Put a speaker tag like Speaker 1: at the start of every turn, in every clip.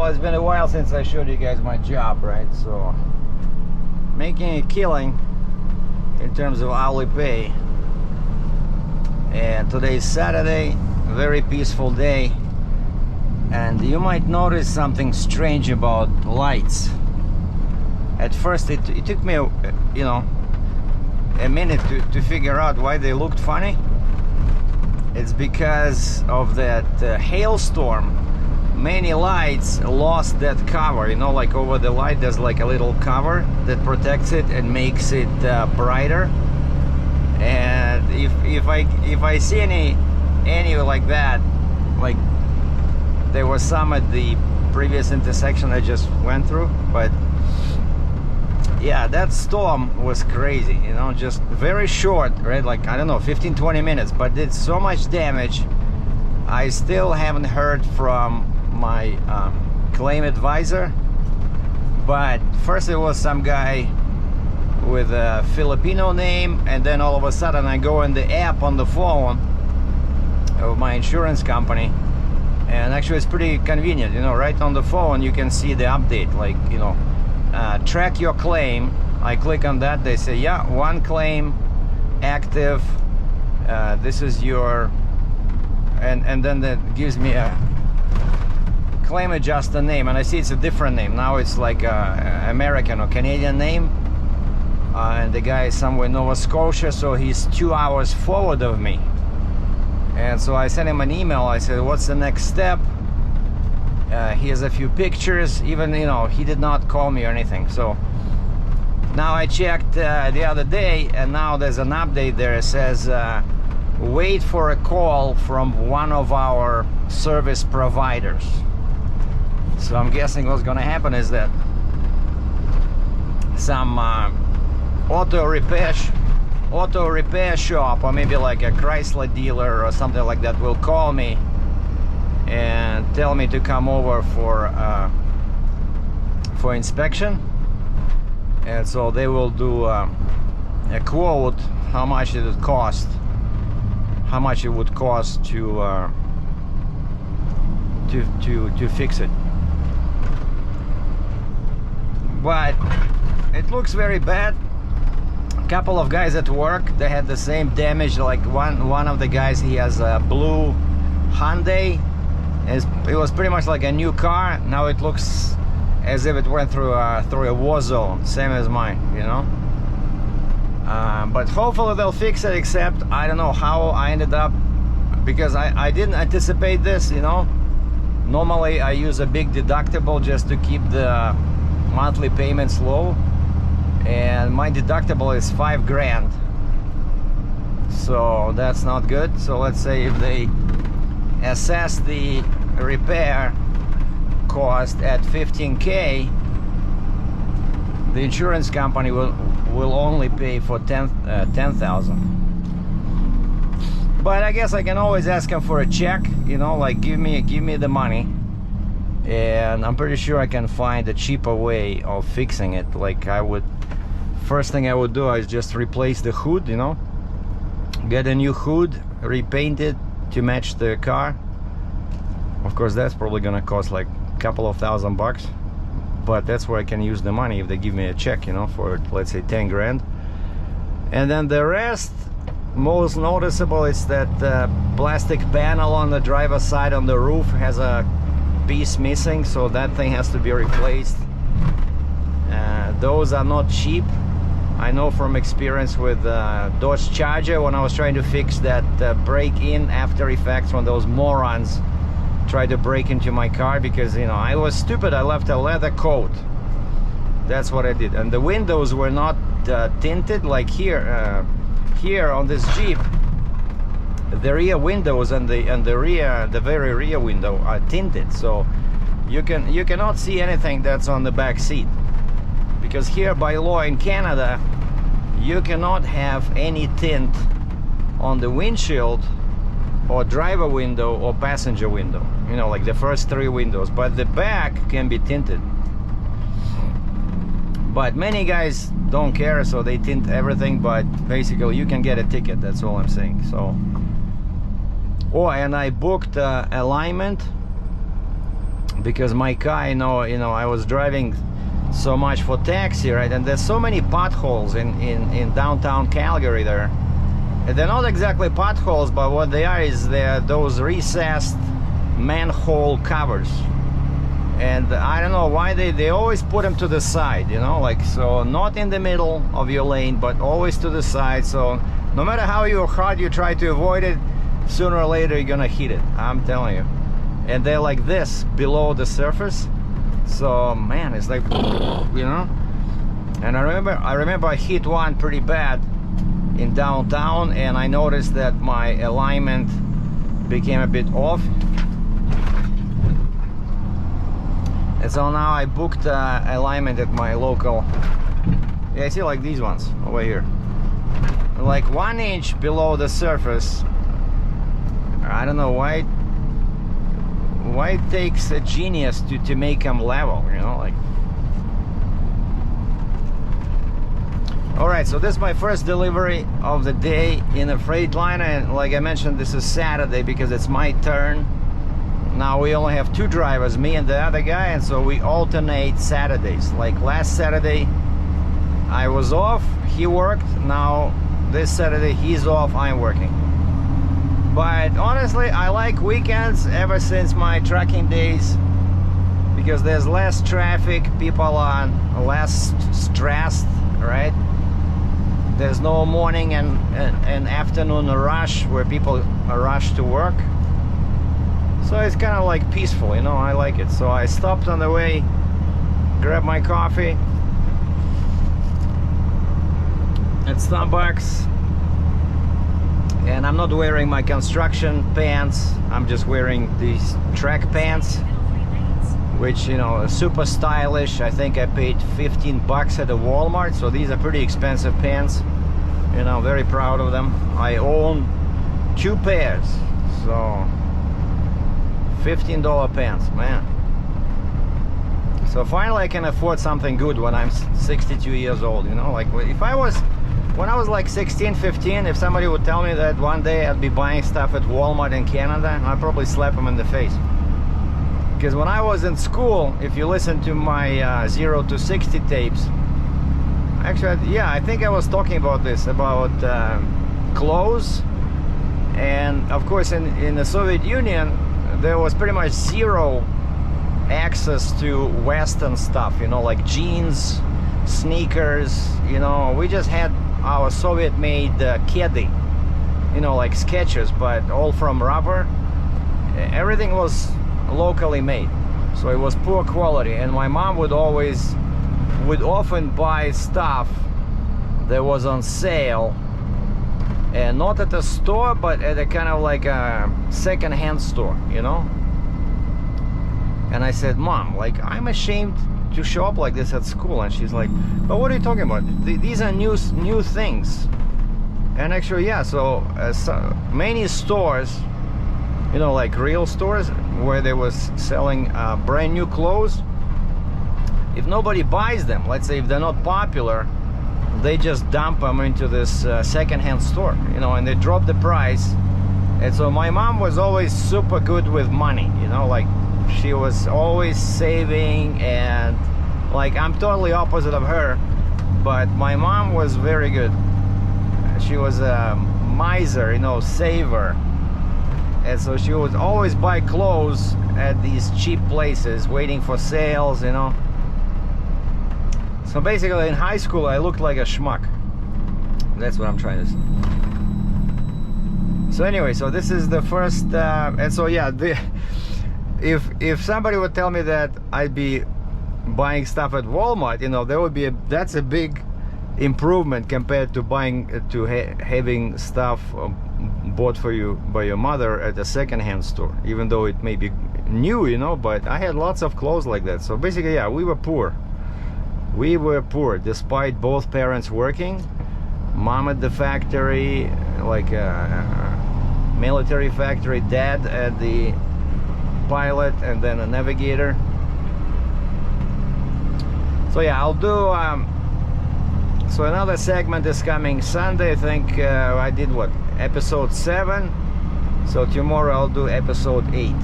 Speaker 1: it's been a while since I showed you guys my job, right? So making a killing in terms of hourly pay. And today is Saturday, a very peaceful day. And you might notice something strange about lights. At first it took me, you know, a minute to figure out why they looked funny. It's because of that hailstorm. Many lights lost that cover, you know, like over the light there's like a little cover that protects it and makes it brighter. And if I see any like that, like there was some at the previous intersection I just went through, but yeah, that storm was crazy, you know, just very short, right? Like, I don't know, 15-20 minutes, but did so much damage. I still haven't heard from my claim advisor, but first it was some guy with a Filipino name, and then all of a sudden I go in the app on the phone of my insurance company, and actually it's pretty convenient, you know, right on the phone you can see the update, like, you know, track your claim. I click on that, they say, yeah, one claim active, this is your, and then that gives me a claim adjuster name, and I see it's a different name now. It's like a American or Canadian name, and the guy is somewhere in Nova Scotia, so he's 2 hours forward of me. And so I sent him an email. I said, what's the next step? He has a few pictures. Even, you know, he did not call me or anything. So now I checked the other day, and now there's an update there. It says wait for a call from one of our service providers. So I'm guessing what's gonna happen is that some auto repair shop, or maybe like a Chrysler dealer or something like that, will call me and tell me to come over for inspection. And so they will do a quote how much it would cost, to fix it. But it looks very bad. A couple of guys at work, they had the same damage. Like one of the guys, he has a blue Hyundai. It was pretty much like a new car. Now it looks as if it went through a war zone, same as mine, you know. But hopefully they'll fix it, except I don't know how I ended up, because I didn't anticipate this, you know. Normally I use a big deductible just to keep the monthly payments low, and my deductible is 5 grand, so that's not good. So let's say if they assess the repair cost at 15K, the insurance company will only pay for 10,000. But I guess I can always ask them for a check, you know, like give me the money, and I'm pretty sure I can find a cheaper way of fixing it. Like first thing I would do is just replace the hood, you know, get a new hood, repaint it to match the car. Of course that's probably gonna cost like a couple of $1,000, but that's where I can use the money if they give me a check, you know, for let's say 10 grand. And then the rest, most noticeable, is that plastic panel on the driver's side on the roof has a piece missing, so that thing has to be replaced. Those are not cheap. I know from experience with Dodge Charger, when I was trying to fix that break-in after effects when those morons tried to break into my car, because, you know, I was stupid. I left a leather coat. That's what I did. And the windows were not tinted like here. Here on this Jeep, the rear windows and the very rear window are tinted, so you cannot see anything that's on the back seat, because here by law in Canada you cannot have any tint on the windshield or driver window or passenger window, you know, like the first 3 windows, but the back can be tinted. But many guys don't care, so they tint everything, but basically you can get a ticket, that's all I'm saying. So, oh, and I booked alignment because my car, I was driving so much for taxi, right? And there's so many potholes in downtown Calgary there. And they're not exactly potholes, but what they are is they're those recessed manhole covers. And I don't know why they always put them to the side, like, so not in the middle of your lane, but always to the side. So no matter how hard you try to avoid it, sooner or later you're gonna hit it, I'm telling you. And they're like this below the surface. So man, it's like, And I remember I hit one pretty bad in downtown, and I noticed that my alignment became a bit off. And so now I booked alignment at my local. Yeah, I see like these ones over here, like 1 inch below the surface. I don't know why it takes a genius to make them level, like. All right, so this is my first delivery of the day in a Freightliner, and like I mentioned, this is Saturday because it's my turn. Now we only have 2 drivers, me and the other guy, and so we alternate Saturdays. Like last Saturday I was off, he worked. Now this Saturday he's off, I'm working. But honestly, I like weekends ever since my trucking days, because there's less traffic, people are less stressed, right? There's no morning and afternoon rush where people rush to work. So it's kind of like peaceful, I like it. So I stopped on the way, grabbed my coffee at Starbucks, and I'm not wearing my construction pants, I'm just wearing these track pants, which, are super stylish. I think I paid 15 bucks at a Walmart, so these are pretty expensive pants, very proud of them. I own 2 pairs, so $15 pants, man. So finally I can afford something good when I'm 62 years old, like when I was like 16, 15, if somebody would tell me that one day I'd be buying stuff at Walmart in Canada, I'd probably slap them in the face. Because when I was in school, if you listen to my 0 to 60 tapes, actually, yeah, I think I was talking about this, about clothes. And of course in the Soviet Union, there was pretty much zero access to Western stuff, like jeans, sneakers, we just had our Soviet-made kedi, like Skechers, but all from rubber. Everything was locally made, so it was poor quality. And my mom would often buy stuff that was on sale, and not at a store, but at a kind of like a second-hand store, And I said, Mom, like, I'm ashamed to show up like this at school. And she's like, but what are you talking about? These are new things. And actually, yeah, so many stores, like real stores where they was selling brand new clothes, if nobody buys them, let's say if they're not popular, they just dump them into this second-hand store, and they drop the price. And so my mom was always super good with money, like she was always saving, and like I'm totally opposite of her, but my mom was very good. She was a miser, saver. And so she would always buy clothes at these cheap places, waiting for sales, So basically in high school I looked like a schmuck. That's what I'm trying to say. So anyway, so this is the first and so yeah, if somebody would tell me that I'd be buying stuff at Walmart, there would be that's a big improvement compared to having stuff bought for you by your mother at a second-hand store, even though it may be new, but I had lots of clothes like that. So basically, yeah, we were poor despite both parents working. Mom at the factory, like a military factory, dad at the pilot, and then a navigator. So yeah, I'll do so another segment is coming Sunday. I think I did episode 7, so tomorrow I'll do episode 8.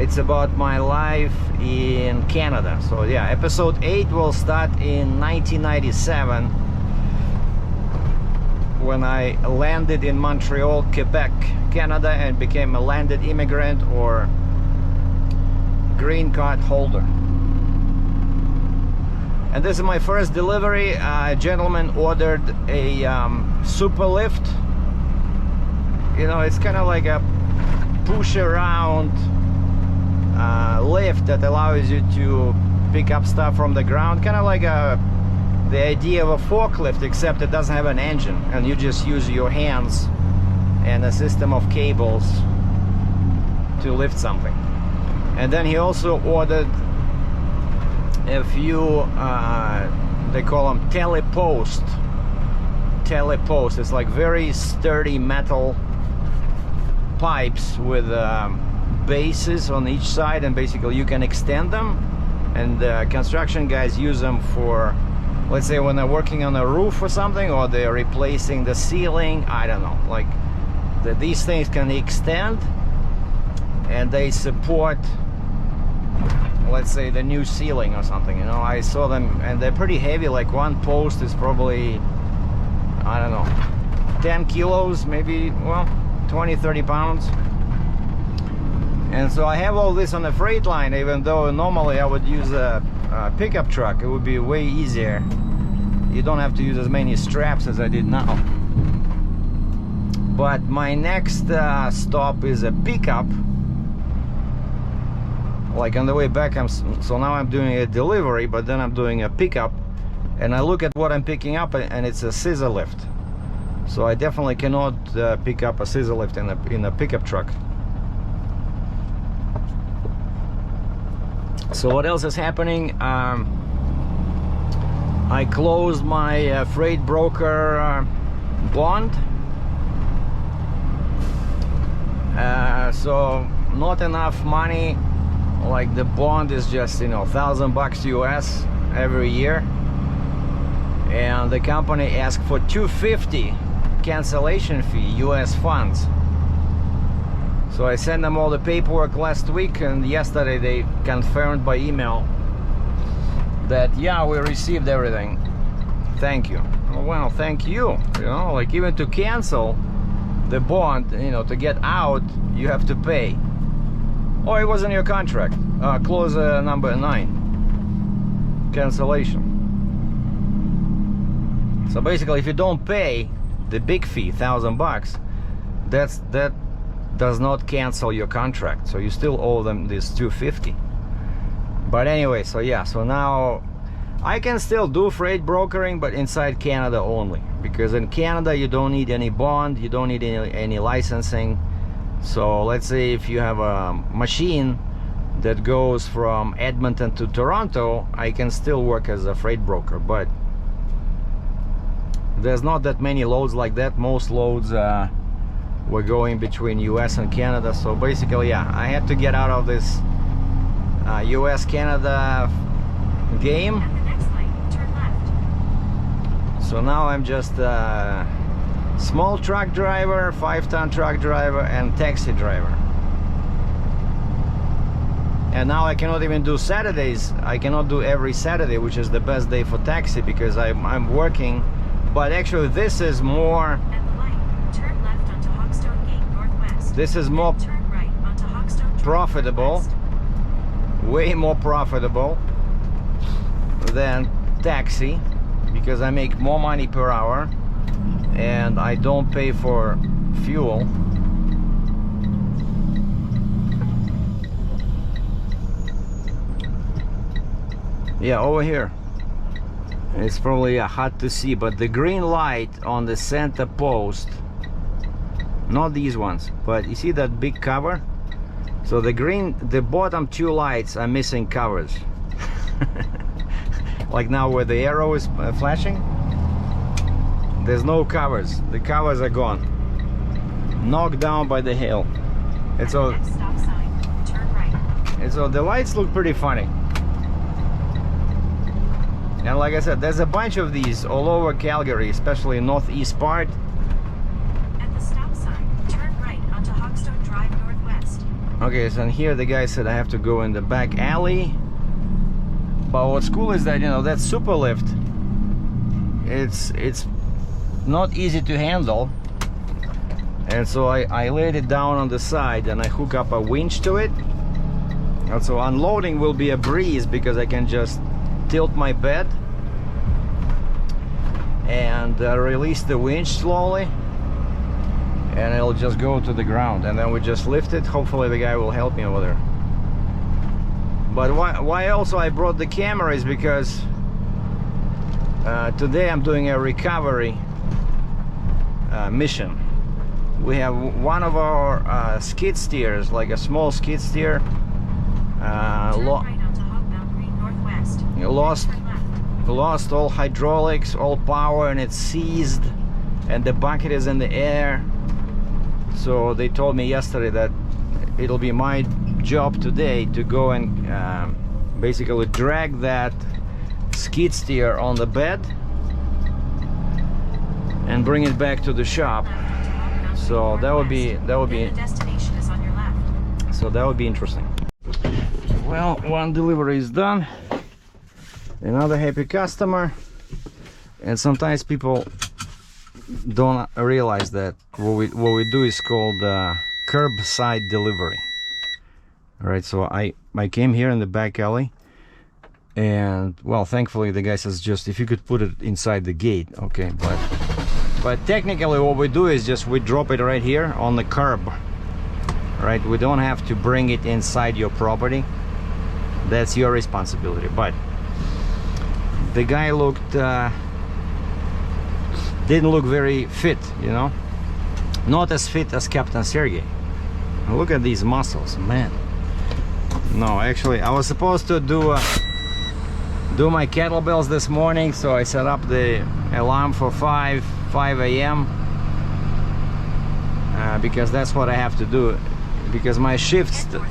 Speaker 1: It's about my life in Canada. So yeah, episode 8 will start in 1997 when I landed in Montreal, Quebec, Canada, and became a landed immigrant or green card holder. And this is my first delivery. A gentleman ordered a super lift. You know, it's kind of like a push around lift that allows you to pick up stuff from the ground, kind of like the idea of a forklift, except it doesn't have an engine and you just use your hands and a system of cables to lift something. And then he also ordered a few they call them telepost. It's like very sturdy metal pipes with bases on each side, and basically you can extend them, and construction guys use them for, let's say, when they're working on a roof or something, or they're replacing the ceiling. I don't know, like these things can extend and they support, let's say, the new ceiling or something. You know, I saw them and they're pretty heavy. Like one post is probably, I don't know, 10 kilos, maybe, well, 20-30 pounds. And so I have all this on a freight line, even though normally I would use a pickup truck. It would be way easier. You don't have to use as many straps as I did now. But my next stop is a pickup. Like on the way back, so now I'm doing a delivery, but then I'm doing a pickup, and I look at what I'm picking up, and it's a scissor lift. So I definitely cannot pick up a scissor lift in a pickup truck. So what else is happening? I closed my freight broker bond. So not enough money. Like the bond is just, you know, $1,000 US every year, and the company asked for $250 cancellation fee US funds. So I sent them all the paperwork last week, and yesterday they confirmed by email that yeah, we received everything. Thank you. Well, thank you. You know, like even to cancel the bond, you know, to get out, you have to pay. Oh, it wasn't your contract. Clause number 9. Cancellation. So basically, if you don't pay the big fee, $1,000, that does not cancel your contract. So you still owe them this $250. But anyway, so yeah, so now I can still do freight brokering, but inside Canada only. Because in Canada, you don't need any bond, you don't need any licensing. So let's say if you have a machine that goes from Edmonton to Toronto, I can still work as a freight broker, but there's not that many loads like that. Most loads were going between US and Canada. So basically, yeah, I had to get out of this US-Canada game.
Speaker 2: At the next light, turn left.
Speaker 1: So now I'm just small truck driver, 5-ton truck driver, and taxi driver. And now I cannot even do Saturdays. I cannot do every Saturday, which is the best day for taxi, because I'm working. But actually this is more,
Speaker 2: At the light, turn left onto Hawkstone Gate Northwest.
Speaker 1: this is more
Speaker 2: Then turn right onto Hawkstone Drive
Speaker 1: profitable,
Speaker 2: Northwest.
Speaker 1: way more profitable than taxi, because I make more money per hour and I don't pay for fuel. Yeah, over here it's probably hard to see, but the green light on the center post, not these ones, but you see that big cover? So the bottom 2 lights are missing covers. Like now where the arrow is flashing, there's no covers. The covers are gone, knocked down by the hail. And so,
Speaker 2: Next stop sign, turn right.
Speaker 1: and so the lights look pretty funny. And like I said, there's a bunch of these all over Calgary, especially northeast part.
Speaker 2: At the stop sign, turn right onto Hawkstone Drive Northwest.
Speaker 1: Okay, so here the guy said I have to go in the back alley. But what's cool is that, you know, that super lift, it's not easy to handle. And so I laid it down on the side and I hook up a winch to it. And so unloading will be a breeze because I can just tilt my bed and release the winch slowly, and it'll just go to the ground, and then we just lift it. Hopefully the guy will help me over there. But why also I brought the camera is because today I'm doing a recovery mission. We have one of our skid steers, like a small skid steer, lost all hydraulics, all power, and it's seized, and the bucket is in the air. So they told me yesterday that it'll be my job today to go and basically drag that skid steer on the bed and bring it back to the shop. So that would be interesting. Well, one delivery is done, another happy customer. And sometimes people don't realize that what we do is called curbside delivery. All right, so I came here in the back alley, and well, thankfully the guy says just if you could put it inside the gate. Okay, but technically what we do is just we drop it right here on the curb. Right, we don't have to bring it inside your property. That's your responsibility. But the guy didn't look very fit, you know, not as fit as Captain Sergei. Look at these muscles, man. No, actually I was supposed to do my kettlebells this morning, so I set up the alarm for 5 a.m. Because that's what I have to do, because my shift at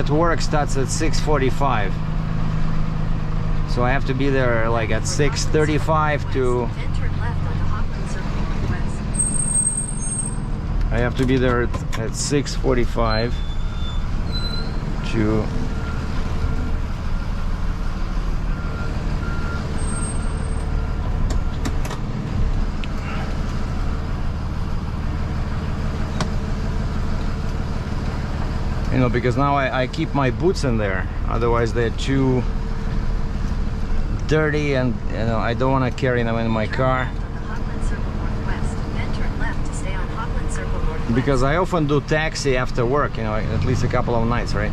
Speaker 1: work starts at 6:45. So I have to be there like at 6:35 to... I have to be there at 6:45 to... You know, because now I keep my boots in there, otherwise they're too dirty, and you know I don't want to carry them in my car, because I often do taxi after work, you know, at least a couple of nights, right?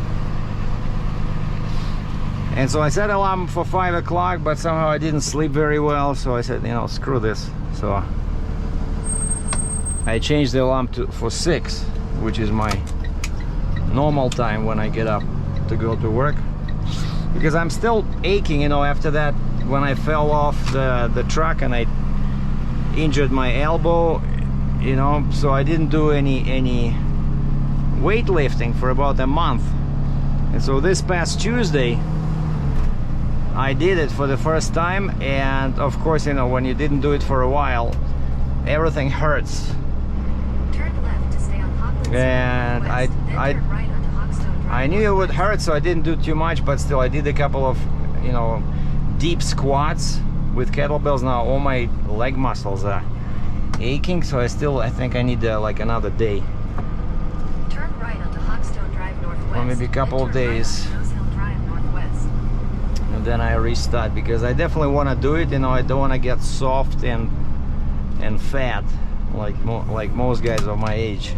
Speaker 1: And so I set alarm for 5 o'clock, but somehow I didn't sleep very well, so I said, you know, screw this. So I changed the alarm for 6, which is my normal time when I get up to go to work, because I'm still aching, you know, after that when I fell off the truck and I injured my elbow, you know, so I didn't do any weightlifting for about a month. And so this past Tuesday I did it for the first time, and of course, you know, when you didn't do it for a while, everything hurts. And I knew it would hurt, so I didn't do too much, but still I did a couple of, you know, deep squats with kettlebells. Now all my leg muscles are aching, so I think I need like another day.
Speaker 2: Turn right onto Hawkstone Drive Northwest.
Speaker 1: Or maybe a couple of days. And then I restart, because I definitely want to do it, you know. I don't want to get soft and fat like most guys of my age.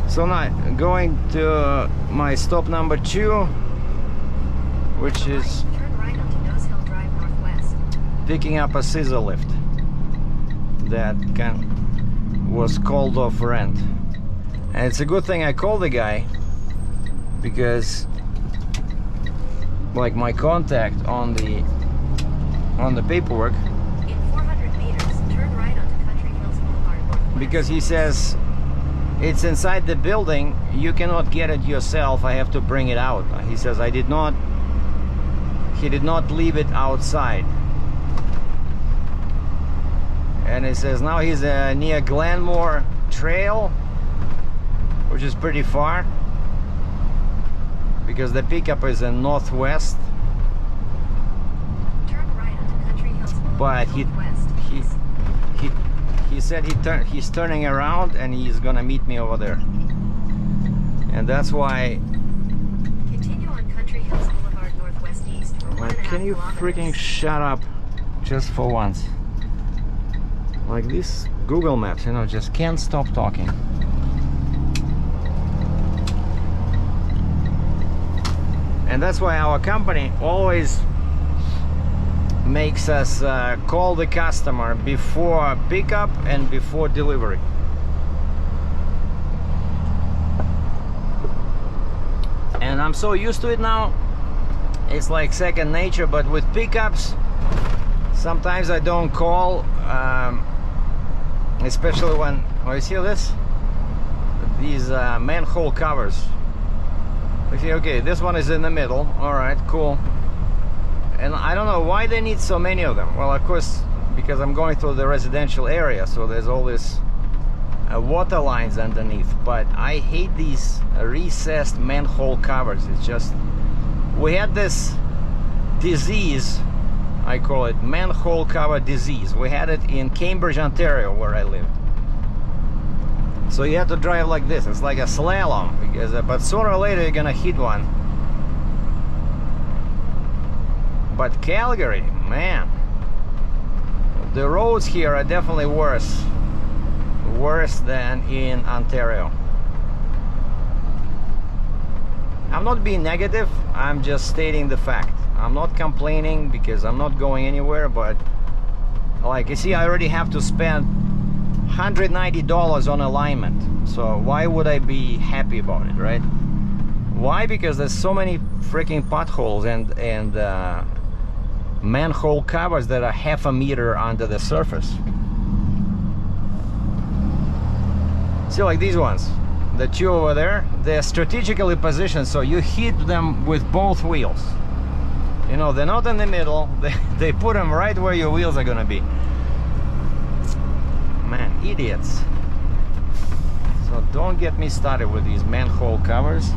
Speaker 1: So now going to my stop number 2, which is picking up a scissor lift that was called off rent. And it's a good thing I called the guy, because like my contact on the paperwork,
Speaker 2: in 400 meters, turn right onto Country Hills Boulevard Northwest.
Speaker 1: Because he says it's inside the building, you cannot get it yourself, I have to bring it out. He says I did not he did not leave it outside. And it says now he's near Glenmore Trail, which is pretty far because the pickup is in northwest.
Speaker 2: Turn right onto Country Hills
Speaker 1: But
Speaker 2: Northwest.
Speaker 1: he said he's turning around and he's gonna meet me over there. And that's why.
Speaker 2: Continue on Country Hills Boulevard Northwest East for 1.5
Speaker 1: Can you
Speaker 2: kilometers.
Speaker 1: freaking shut up just for once? Like this Google Maps, you know, just can't stop talking. And that's why our company always makes us call the customer before pickup and before delivery. And I'm so used to it now, it's like second nature. But with pickups, sometimes I don't call, especially when, oh, you see this? These manhole covers. You see, okay, this one is in the middle. All right, cool. And I don't know why they need so many of them. Well, of course, because I'm going through the residential area, so there's all this water lines underneath. But I hate these recessed manhole covers. It's just, we had this disease, I call it manhole cover disease. We had it in Cambridge, Ontario, where I lived. So you have to drive like this. It's like a slalom, because but sooner or later you're gonna hit one. But Calgary, man, the roads here are definitely worse than in Ontario. I'm not being negative, I'm just stating the fact. I'm not complaining because I'm not going anywhere, but like you see, I already have to spend $190 on alignment. So why would I be happy about it, right? Why? Because there's so many freaking potholes and manhole covers that are half a meter under the surface. See, like these ones, the two over there, they're strategically positioned so you hit them with both wheels. You know, they're not in the middle, they put them right where your wheels are gonna be. Man, idiots. So don't get me started with these manhole covers.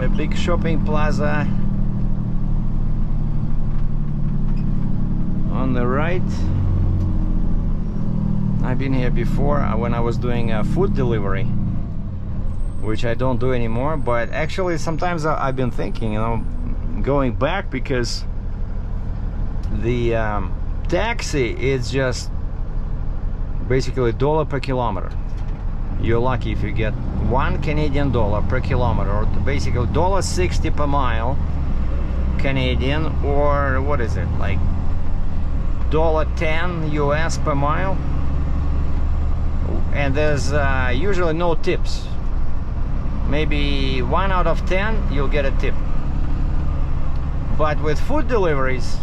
Speaker 1: A big shopping plaza on the right. I've been here before when I was doing food delivery, which I don't do anymore. But actually sometimes I've been thinking, you know, going back, because the taxi is just basically $1 per kilometer. You're lucky if you get $1 Canadian per kilometer, or basically $1.60 per mile Canadian, or what is it, like $1.10 US per mile. And there's usually no tips. Maybe 1 out of 10 you'll get a tip. But with food deliveries,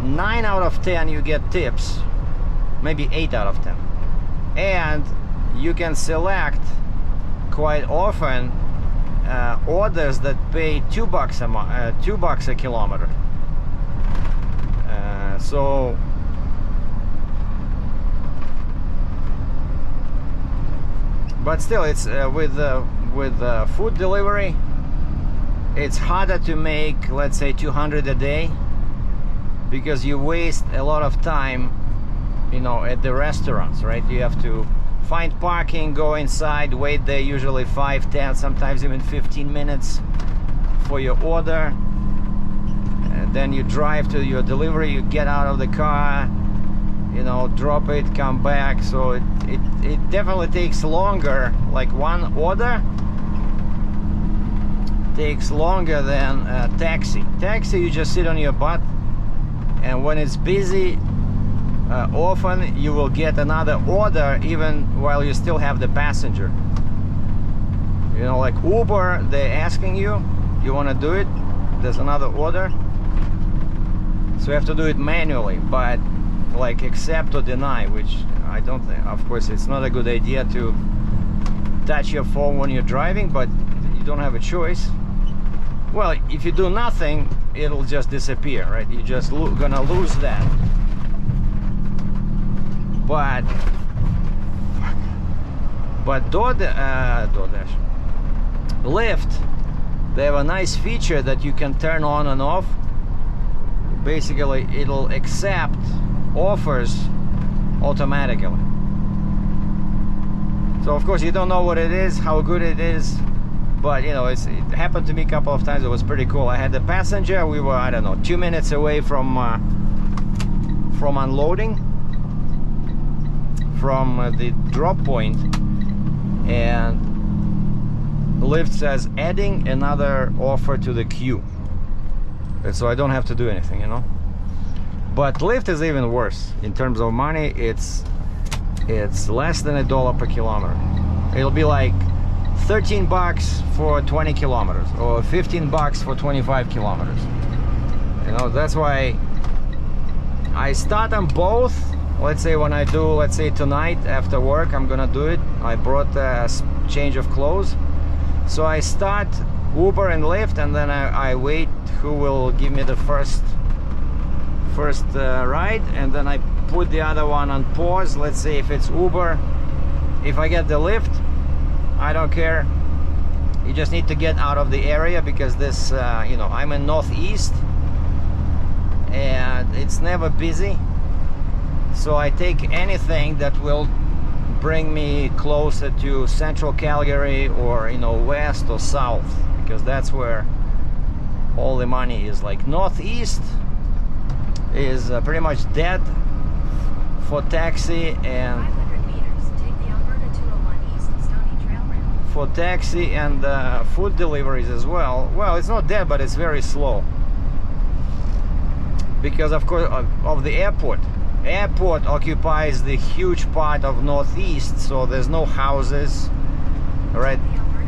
Speaker 1: 9 out of 10 you get tips, maybe 8 out of 10. And you can select quite often orders that pay $2 a kilometer. So but still, it's with food delivery, it's harder to make, let's say, 200 a day, because you waste a lot of time, you know, at the restaurants, right? You have to find parking, go inside, wait there usually 5, 10, sometimes even 15 minutes for your order, and then you drive to your delivery, you get out of the car, you know, drop it, come back. So it definitely takes longer. Like one order takes longer than a taxi. Taxi, you just sit on your butt, and when it's busy, often you will get another order even while you still have the passenger. You know, like Uber, they're asking you, you want to do it? there's another order, so you have to do it manually, but like accept or deny, which I don't think, of course it's not a good idea to touch your phone when you're driving, but you don't have a choice. Well, if you do nothing, it'll just disappear, right? You're just gonna lose that. But DoorDash, Lyft, they have a nice feature that you can turn on and off. Basically, it'll accept offers automatically. So of course you don't know what it is, how good it is, but you know, it happened to me a couple of times. It was pretty cool. I had a passenger. We were, I don't know, 2 minutes away from unloading from the drop point, and Lyft says adding another offer to the queue, and so I don't have to do anything, you know. But Lyft is even worse in terms of money. It's less than $1 per kilometer. It'll be like 13 bucks for 20 kilometers or 15 bucks for 25 kilometers. You know, that's why I start on both. Let's say when I do, let's say tonight after work, I'm gonna do it. I brought a change of clothes. So I start Uber and Lyft, and then I wait who will give me the first ride, and then I put the other one on pause. Let's say if it's Uber, if I get the Lyft, I don't care. You just need to get out of the area, because this, you know, I'm in Northeast and it's never busy. So I take anything that will bring me closer to central Calgary, or, you know, west or south, because that's where all the money is. Like Northeast is pretty much dead for taxi and
Speaker 2: 500 meters, take the Alberta 201 East Stony Trail route.
Speaker 1: for taxi and food deliveries as well. Well, it's not dead, but it's very slow because of course of the airport. Airport occupies the huge part of Northeast, so there's no houses, right?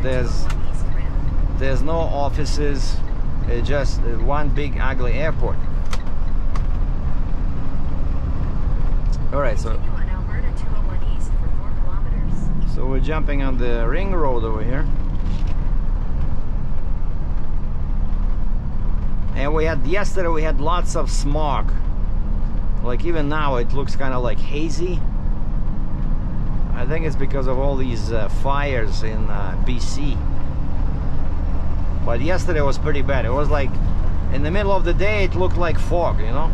Speaker 1: There's no offices. It's just one big ugly airport. All right, so
Speaker 2: Continue on Alberta 201 East for 4 kilometers.
Speaker 1: we're jumping on the ring road over here, and yesterday we had lots of smog. Like even now it looks kind of like hazy. I think it's because of all these fires in BC. But yesterday was pretty bad. It was like in the middle of the day it looked like fog, you know.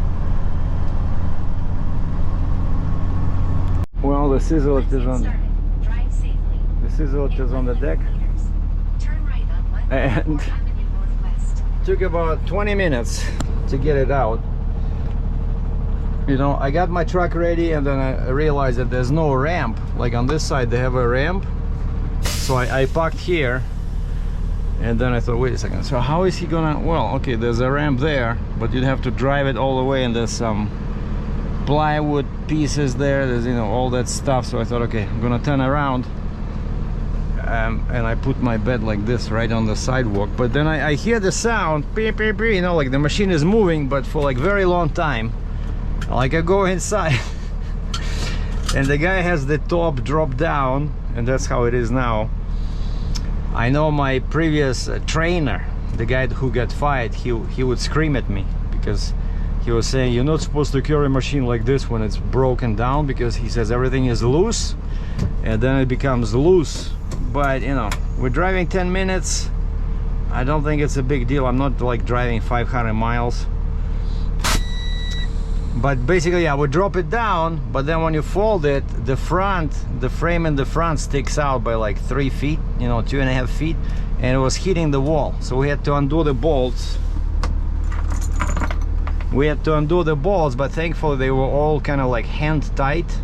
Speaker 1: Well, the Sizzlet is on.
Speaker 2: Drive safely.
Speaker 1: The Sizzlet is on the deck,
Speaker 2: Turn right on Left
Speaker 1: and
Speaker 2: Avenue Northwest.
Speaker 1: took about 20 minutes to get it out. You know, I got my truck ready, and then I realized that there's no ramp. Like on this side they have a ramp, so I parked here, and then I thought, wait a second, so how is he gonna, well, okay, there's a ramp there, but you'd have to drive it all the way, and there's some plywood pieces there, there's, you know, all that stuff. So I thought, okay, I'm gonna turn around, and I put my bed like this right on the sidewalk. But then I hear the sound, beep, beep, beep, you know, like the machine is moving, but for like very long time. Like I go inside and the guy has the top drop down, and that's how it is now. I know my previous trainer, the guy who got fired, he would scream at me because he was saying, you're not supposed to carry a machine like this when it's broken down, because he says everything is loose and then it becomes loose. But you know, we're driving 10 minutes. I don't think it's a big deal. I'm not like driving 500 miles. But basically I would drop it down, but then when you fold it, the frame in the front sticks out by like 3 feet, you know, 2.5 feet, and it was hitting the wall. So we had to undo the bolts. But thankfully they were all kind of like hand tight.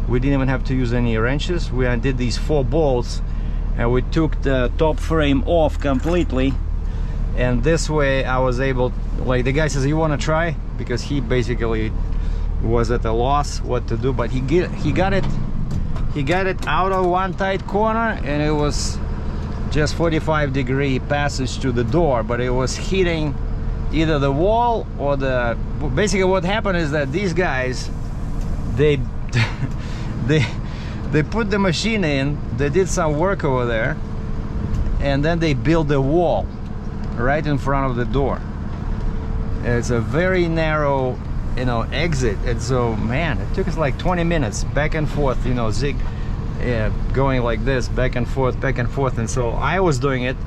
Speaker 1: We didn't even have to use any wrenches. We undid these 4 bolts, and we took the top frame off completely, and this way I was able, like the guy says, you want to try? Because he basically was at a loss what to do, but he got it out of one tight corner, and it was just 45-degree passage to the door, but it was hitting either the wall or the... Basically what happened is that these guys, they they put the machine in, they did some work over there, and then they built a wall right in front of the door. It's a very narrow, you know, exit, and so man, it took us like 20 minutes back and forth, you know, going like this, back and forth, and so I was doing it,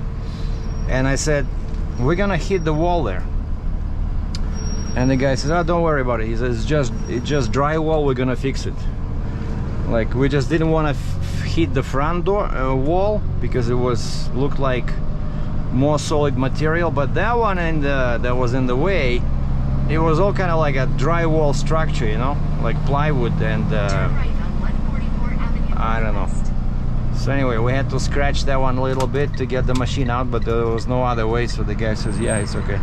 Speaker 1: and I said, we're gonna hit the wall there. And the guy says, oh, don't worry about it. He says, it's just drywall, we're gonna fix it. Like, we just didn't want to hit the front door wall because it looked like more solid material, but that one that was in the way, it was all kind of like a drywall structure, you know, like plywood, and I don't know. So anyway, we had to scratch that one a little bit to get the machine out, but there was no other way, so the guy says, yeah, it's okay.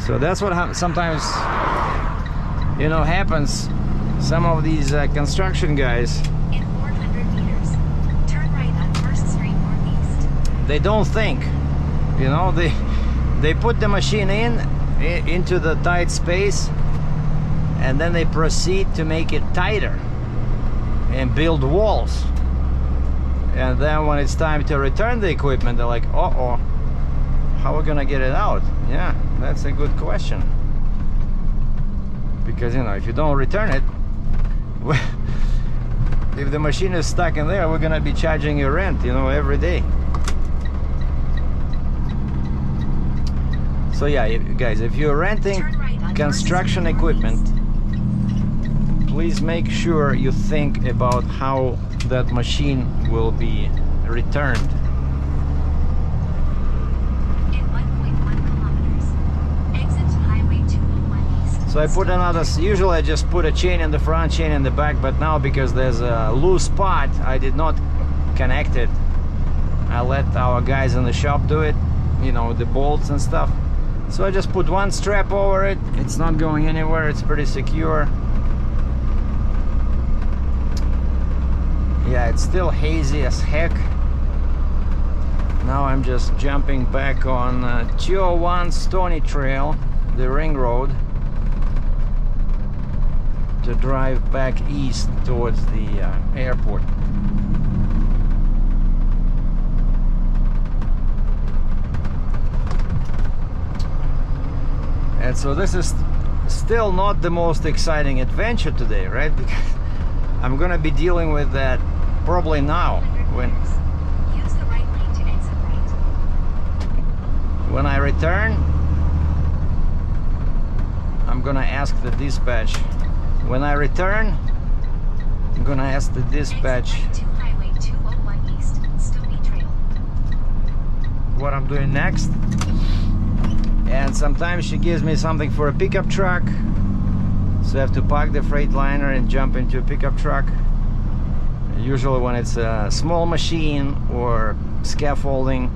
Speaker 1: So that's what sometimes, you know, happens. Some of these construction guys,
Speaker 2: In 400 meters, turn right on 1st Street Northeast.
Speaker 1: they don't think, you know, they put the machine into the tight space, and then they proceed to make it tighter and build walls. And then when it's time to return the equipment, they're like, uh-oh, how are we gonna get it out? Yeah, that's a good question. Because, you know, if you don't return it, if the machine is stuck in there, we're gonna be charging you rent, you know, every day. So yeah, guys, if you're renting construction equipment, please make sure you think about how that machine will be returned.
Speaker 2: In 1.1 kilometers, exit Highway 201 East.
Speaker 1: So I put another, usually I just put a chain in the front, chain in the back, but now because there's a loose spot, I did not connect it. I let our guys in the shop do it, you know, the bolts and stuff. So I just put one strap over it. It's not going anywhere, it's pretty secure. Yeah, it's still hazy as heck. Now I'm just jumping back on 201 Stony Trail, the ring road, to drive back east towards the airport. And so this is still not the most exciting adventure today, right? Because I'm gonna be dealing with that probably now when
Speaker 2: Use the right lane to exit right.
Speaker 1: when I return. I'm gonna ask the dispatch. When I return, I'm gonna ask the dispatch
Speaker 2: Exit right to Highway 201 East, Stony Trail.
Speaker 1: what I'm doing next. And sometimes she gives me something for a pickup truck, so I have to park the Freightliner and jump into a pickup truck. Usually when it's a small machine or scaffolding.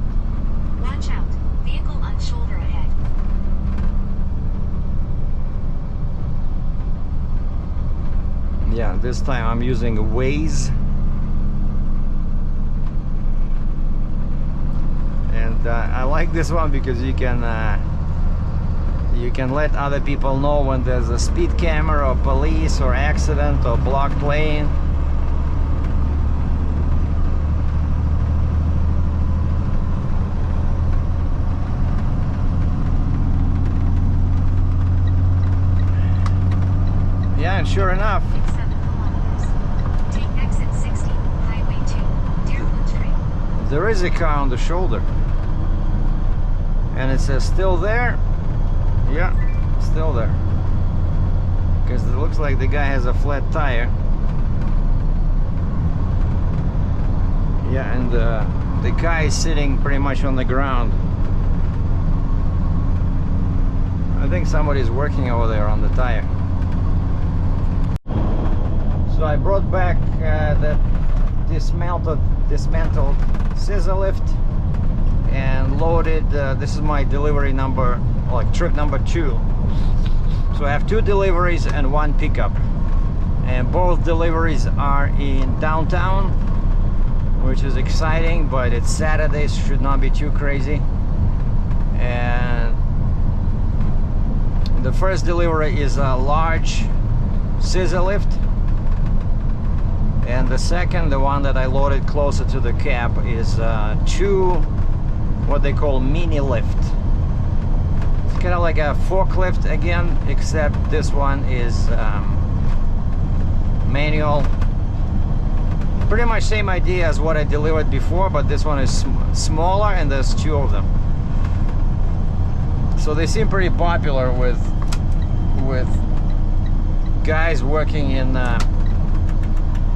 Speaker 2: Watch out, vehicle on shoulder ahead.
Speaker 1: Yeah, this time I'm using Waze. And I like this one because you can let other people know when there's a speed camera or police or accident or blocked lane. Yeah, and sure enough,
Speaker 2: 7 kilometers. Take exit 60, Highway 2, Deerwood Trail.
Speaker 1: there is a car on the shoulder. And it says still there. Yeah, still there. Because it looks like the guy has a flat tire. Yeah, and the guy is sitting pretty much on the ground. I think somebody's working over there on the tire. So I brought back that dismantled scissor lift and loaded. This is my delivery number, like trip number 2. So I have 2 deliveries and 1 pickup, and both deliveries are in downtown, which is exciting, but it's Saturday, so should not be too crazy. And The first delivery is a large scissor lift, and the second, the one that I loaded closer to the cab, is two what they call mini lift. It's kind of like a forklift again, except this one is manual. Pretty much same idea as what I delivered before, but this one is smaller, and there's two of them. So they seem pretty popular with guys working in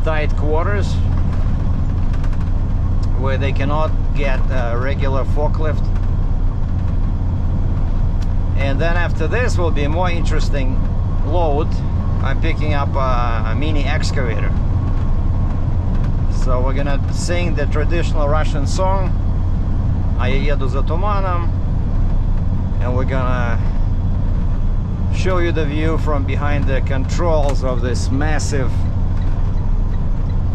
Speaker 1: tight quarters where they cannot get a regular forklift. And then after this will be a more interesting load. I'm picking up a mini excavator. So we're gonna sing the traditional Russian song "А я еду за туманом," and we're gonna show you the view from behind the controls of this massive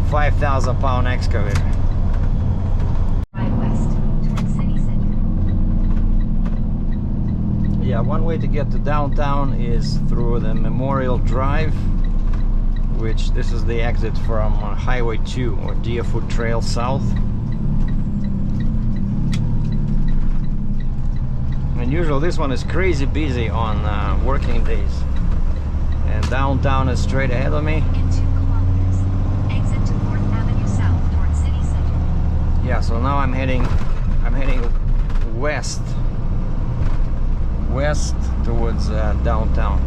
Speaker 1: 5,000-pound excavator.
Speaker 2: Right west, towards city center.
Speaker 1: Yeah, one way to get to downtown is through the Memorial Drive, which this is the exit from Highway 2 or Deerfoot Trail South. And usually this one is crazy busy on working days. And downtown is straight ahead of me.
Speaker 2: In 2 kilometers, exit to 4th Avenue South towards city center.
Speaker 1: Yeah, so now I'm heading west towards downtown.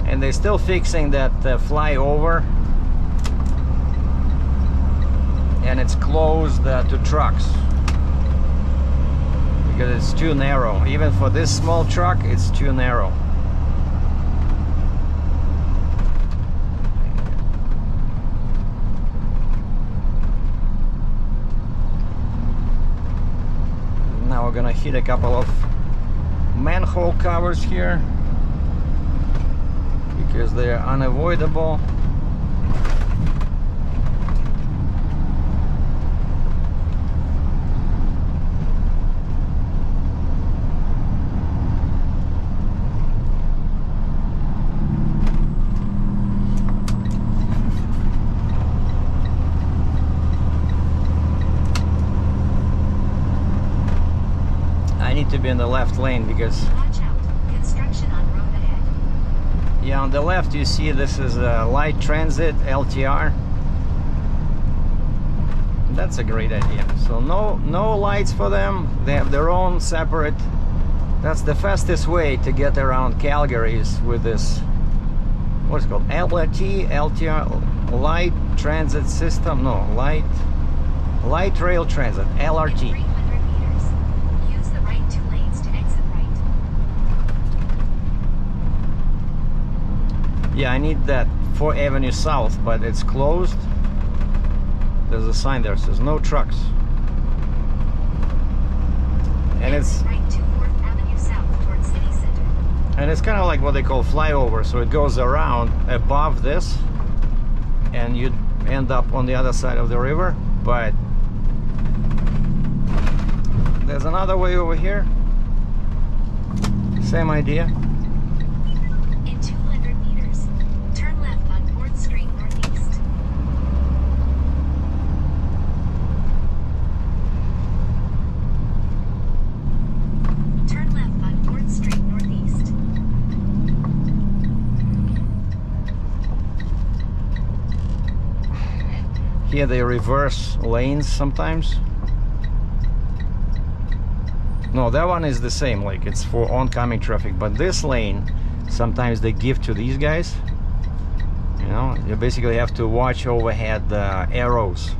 Speaker 1: And they're still fixing that flyover, and it's closed to trucks because it's too narrow. Even for this small truck, it's too narrow. Now we're gonna hit a couple of manhole covers here because they're unavoidable. I need to be in the left lane because
Speaker 2: Watch out, construction on road ahead.
Speaker 1: yeah, on the left you see this is a light transit LTR. That's a great idea. So no lights for them. They have their own separate. That's the fastest way to get around Calgary is with this, what's it called, LTR, light transit system. No, light rail transit,
Speaker 2: In
Speaker 1: LRT.
Speaker 2: 300 meters, use the right 2 lanes to exit right.
Speaker 1: Yeah, I need that 4th Avenue South, but it's closed. There's a sign there that says no trucks. And it's
Speaker 2: Exit right to 4th Avenue South towards city center.
Speaker 1: and it's kind of like what they call flyover, so it goes around above this and you end up on the other side of the river. But there's another way over here. Same idea.
Speaker 2: In 200 meters, turn left on 4th Street Northeast. Turn left on 4th Street Northeast.
Speaker 1: Here they reverse lanes sometimes. No, that one is the same, like it's for oncoming traffic, but this lane sometimes they give to these guys. You know, you basically have to watch overhead arrows.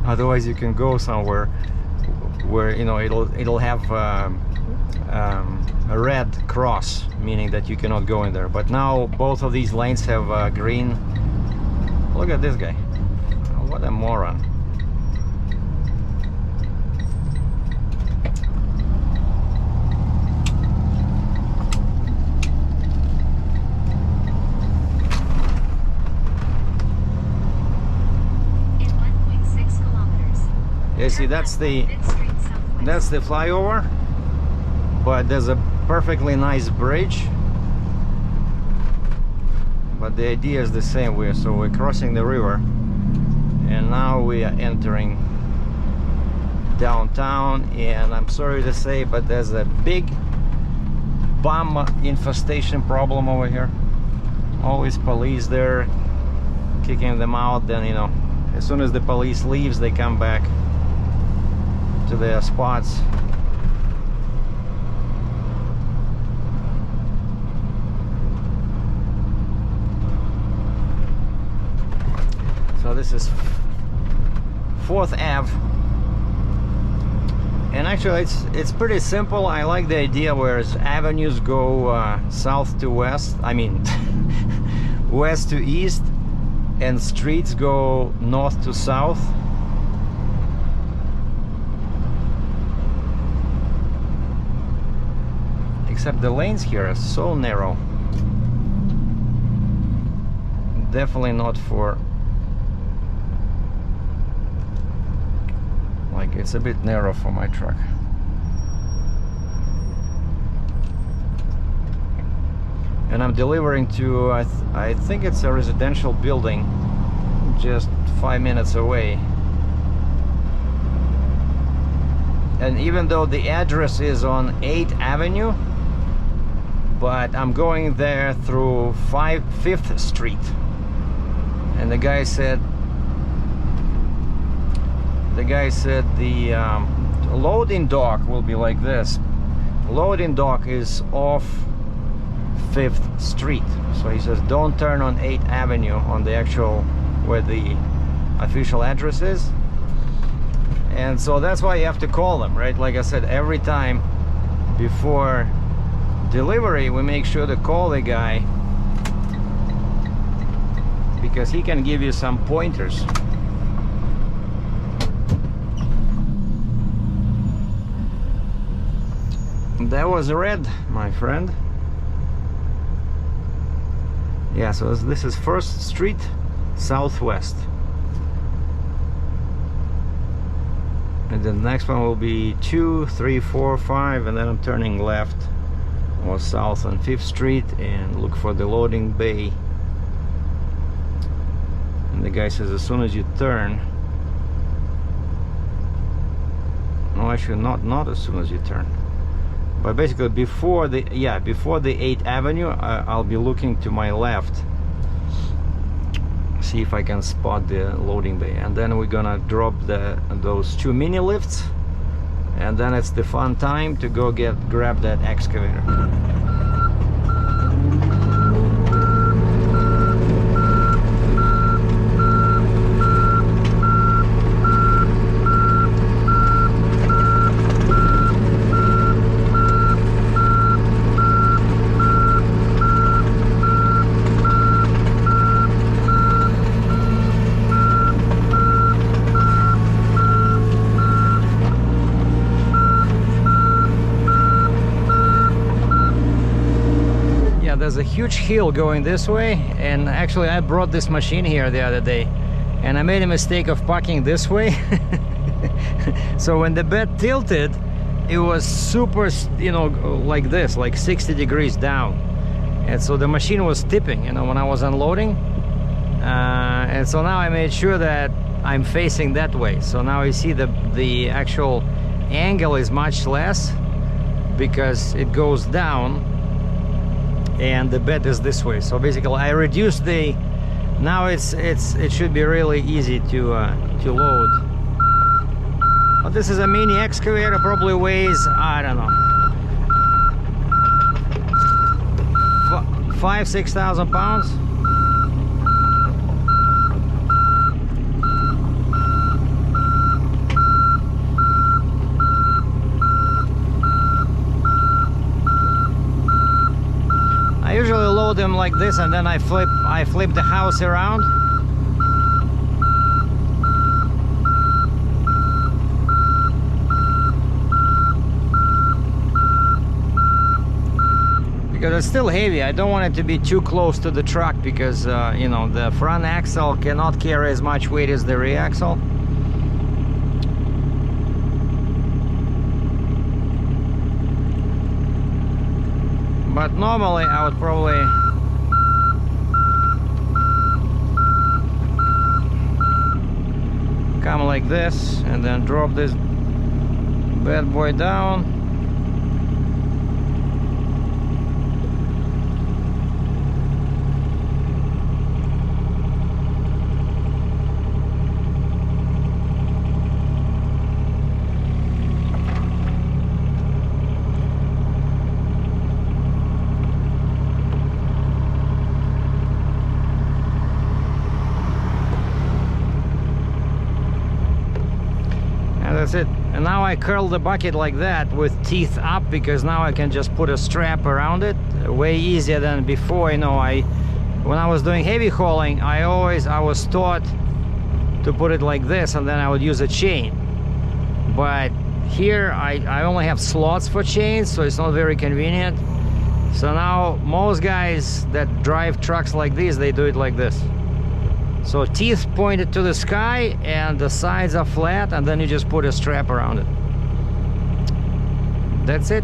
Speaker 1: Otherwise you can go somewhere where, you know, it'll have a red cross, meaning that you cannot go in there. But now both of these lanes have green. Look at this guy. What a moron.
Speaker 2: In 1.6 kilometers.
Speaker 1: Yeah, see,
Speaker 2: turn
Speaker 1: that's
Speaker 2: left on
Speaker 1: the
Speaker 2: 5th Street Southwest.
Speaker 1: flyover. but there's a perfectly nice bridge. But the idea is the same. We're crossing the river, and now we are entering downtown. And I'm sorry to say, but there's a big bomb infestation problem over here. Always police there kicking them out. Then, you know, as soon as the police leaves, they come back to their spots. So this is 4th Ave, and actually it's pretty simple. I like the idea where avenues go south to west, I mean west to east, and streets go north to south. Except the lanes here are so narrow. Definitely not for, like, it's a bit narrow for my truck. And I'm delivering to, I think it's a residential building just 5 minutes away. And even though the address is on 8th Avenue, but I'm going there through 5th Street. And the guy said the loading dock will be like this. Loading dock is off 5th Street. So he says don't turn on 8th Avenue, on the actual where the official address is. And so that's why you have to call them, right? Like I said, every time before delivery we make sure to call the guy, because he can give you some pointers. That was red, my friend. Yeah, so this is 1st Street Southwest. And the next one will be 2, 3, 4, 5, and then I'm turning left or south on 5th Street and look for the loading bay. And the guy says as soon as you turn, no, actually not as soon as you turn, but basically before the 8th Avenue, I'll be looking to my left, see if I can spot the loading bay, and then we're gonna drop those 2 mini lifts, and then it's the fun time to go grab that excavator. There's a huge hill going this way, and actually I brought this machine here the other day and I made a mistake of parking this way. So when the bed tilted, it was super, you know, like this, like 60 degrees down, and so the machine was tipping, you know, when I was unloading, and so now I made sure that I'm facing that way. So now you see the actual angle is much less because it goes down and the bed is this way. So basically I reduced the, now it should be really easy to load. But this is a mini excavator, probably weighs, I don't know, 5,000–6,000 pounds. I usually load them like this, and then I flip the house around. Because it's still heavy. I don't want it to be too close to the truck, because you know, the front axle cannot carry as much weight as the rear axle. But normally I would probably come like this and then drop this bad boy down. That's it. And now I curl the bucket like that with teeth up, because now I can just put a strap around it, way easier than before. You know, when I was doing heavy hauling, I was taught to put it like this, and then I would use a chain. But here I only have slots for chains, so it's not very convenient. So now most guys that drive trucks like these, they do it like this. So teeth pointed to the sky and the sides are flat, and then you just put a strap around it. That's it.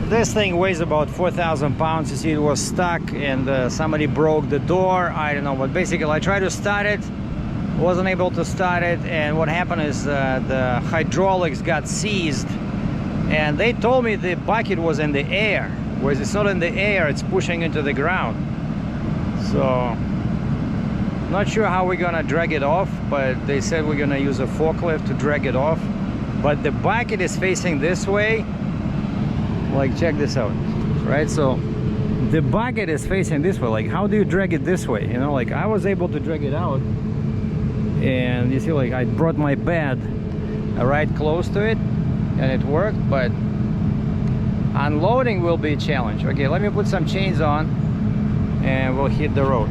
Speaker 1: This thing weighs about 4,000 pounds. You see, it was stuck and somebody broke the door. I don't know, but basically I tried to start it, wasn't able to start it, and what happened is the hydraulics got seized, and they told me the bucket was in the air, whereas it's not in the air, it's pushing into the ground. So not sure how we're gonna drag it off, but they said we're gonna use a forklift to drag it off. But the bucket is facing this way. Like, check this out, right? So the bucket is facing this way. Like, how do you drag it this way? You know, like I was able to drag it out, and you see, like I brought my bed right close to it and it worked, but unloading will be a challenge. Okay, let me put some chains on and we'll hit the road.